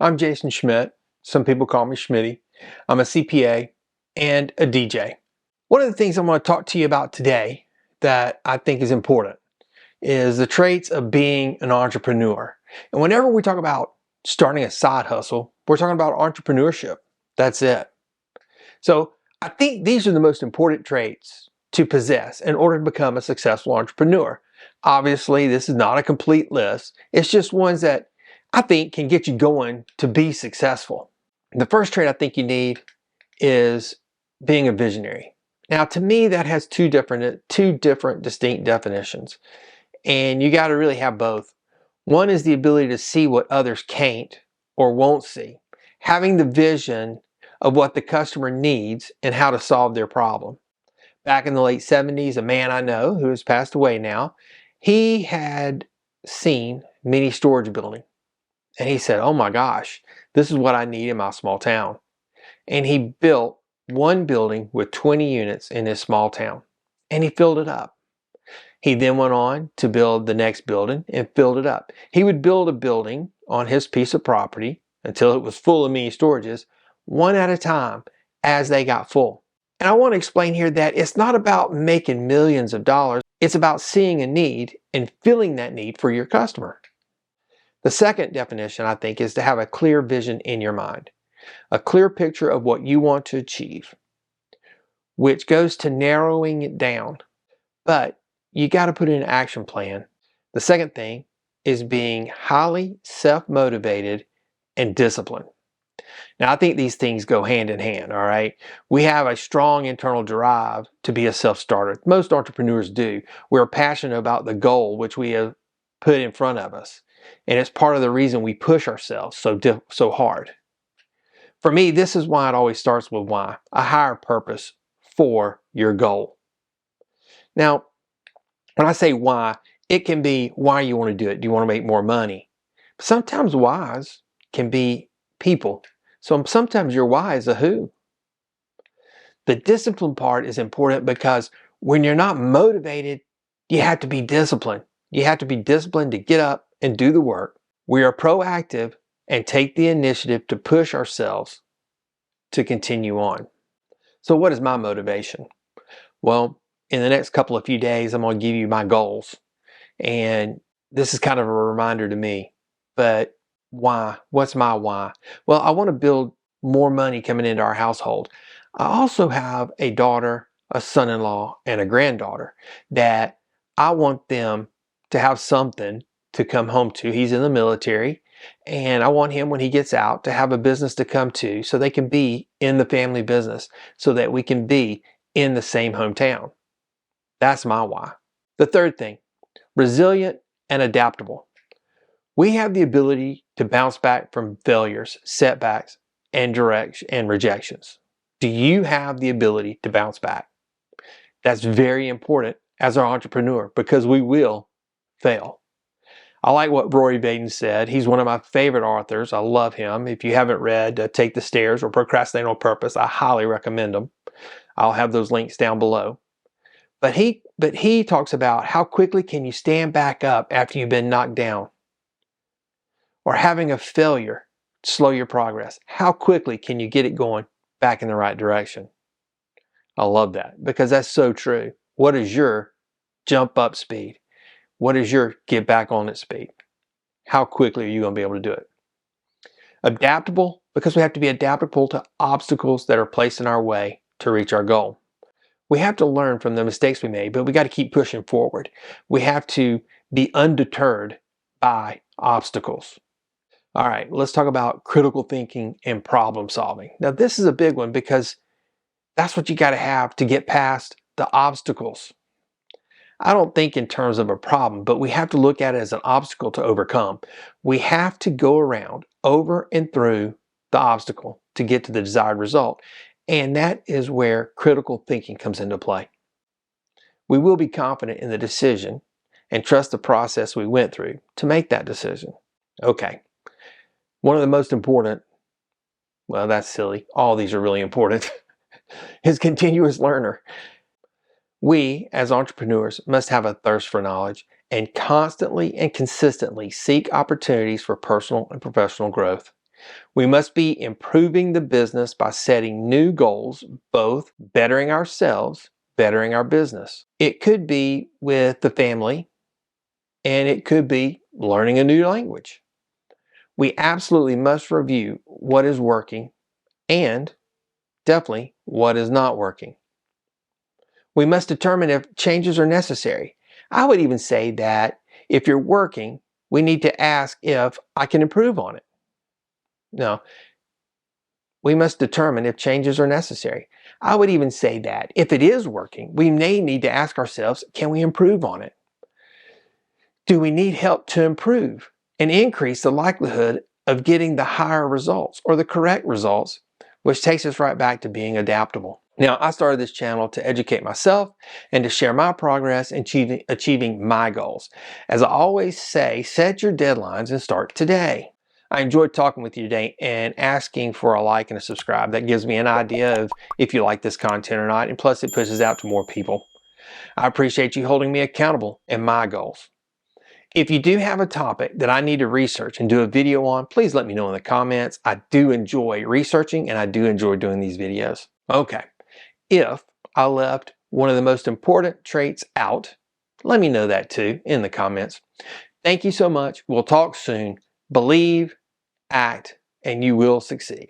I'm Jason Schmidt. Some people call me Schmitty. I'm a CPA and a DJ. One of the things I want to talk to you about today that I think is important is the traits of being an entrepreneur. And whenever we talk about starting a side hustle, we're talking about entrepreneurship. That's it. So I think these are the most important traits to possess in order to become a successful entrepreneur. Obviously, this is not a complete list. It's just ones that I think can get you going to be successful. The first trait I think you need is being a visionary. Now, to me, that has two different distinct definitions, and you got to really have both. One is the ability to see what others can't or won't see, having the vision of what the customer needs and how to solve their problem. Back in the late 70s, a man I know who has passed away now, he had seen mini storage building. And he said, oh my gosh, this is what I need in my small town. And he built one building with 20 units in his small town. And he filled it up. He then went on to build the next building and filled it up. He would build a building on his piece of property until it was full of mini storages, one at a time as they got full. And I want to explain here that it's not about making millions of dollars. It's about seeing a need and filling that need for your customer. The second definition, I think, is to have a clear vision in your mind, a clear picture of what you want to achieve, which goes to narrowing it down. But you got to put in an action plan. The second thing is being highly self-motivated and disciplined. Now, I think these things go hand in hand, all right? We have a strong internal drive to be a self-starter. Most entrepreneurs do. We're passionate about the goal which we have put in front of us. And it's part of the reason we push ourselves so hard. For me, this is why it always starts with why, a higher purpose for your goal. Now, when I say why, it can be why you want to do it. Do you want to make more money? Sometimes whys can be people. So sometimes your why is a who. The discipline part is important because when you're not motivated, you have to be disciplined. You have to be disciplined to get up and do the work. We are proactive and take the initiative to push ourselves to continue on. So what is my motivation? Well, in the next couple of few days, I'm going to give you my goals. And this is kind of a reminder to me. But why? What's my why? Well, I want to build more money coming into our household. I also have a daughter, a son-in-law, and a granddaughter that I want them to have something to come home to. He's in the military, and I want him, when he gets out, to have a business to come to so they can be in the family business, so that we can be in the same hometown. That's my why. The third thing, resilient and adaptable. We have the ability to bounce back from failures, setbacks, and rejections. Do you have the ability to bounce back? That's very important as an entrepreneur because we will fail. I like what Rory Vaden said. He's one of my favorite authors. I love him. If you haven't read Take the Stairs or Procrastinate on Purpose, I highly recommend them. I'll have those links down below. But he talks about how quickly can you stand back up after you've been knocked down, or having a failure slow your progress. How quickly can you get it going back in the right direction? I love that because that's so true. What is your jump up speed? What is your get back on it speed? How quickly are you going to be able to do it? Adaptable, because we have to be adaptable to obstacles that are placed in our way to reach our goal. We have to learn from the mistakes we made, but we got to keep pushing forward. We have to be undeterred by obstacles. All right, let's talk about critical thinking and problem solving. Now, this is a big one because that's what you got to have to get past the obstacles. I don't think in terms of a problem, but we have to look at it as an obstacle to overcome. We have to go around over and through the obstacle to get to the desired result. And that is where critical thinking comes into play. We will be confident in the decision and trust the process we went through to make that decision. Okay. One of the most important, well, that's silly. All these are really important, is continuous learner. We, as entrepreneurs, must have a thirst for knowledge and constantly and consistently seek opportunities for personal and professional growth. We must be improving the business by setting new goals, both bettering ourselves, bettering our business. It could be with the family, and it could be learning a new language. We absolutely must review what is working and definitely what is not working. We must determine if changes are necessary. I would even say that if you're working, we need to ask if I can improve on it. No, we must determine if changes are necessary. I would even say that if it is working, we may need to ask ourselves, can we improve on it? Do we need help to improve and increase the likelihood of getting the higher results or the correct results, which takes us right back to being adaptable. Now, I started this channel to educate myself and to share my progress in achieving my goals. As I always say, set your deadlines and start today. I enjoyed talking with you today and asking for a like and a subscribe. That gives me an idea of if you like this content or not, and plus it pushes out to more people. I appreciate you holding me accountable in my goals. If you do have a topic that I need to research and do a video on, please let me know in the comments. I do enjoy researching and I do enjoy doing these videos. Okay, if I left one of the most important traits out, let me know that too in the comments. Thank you so much. We'll talk soon. Believe, act, and you will succeed.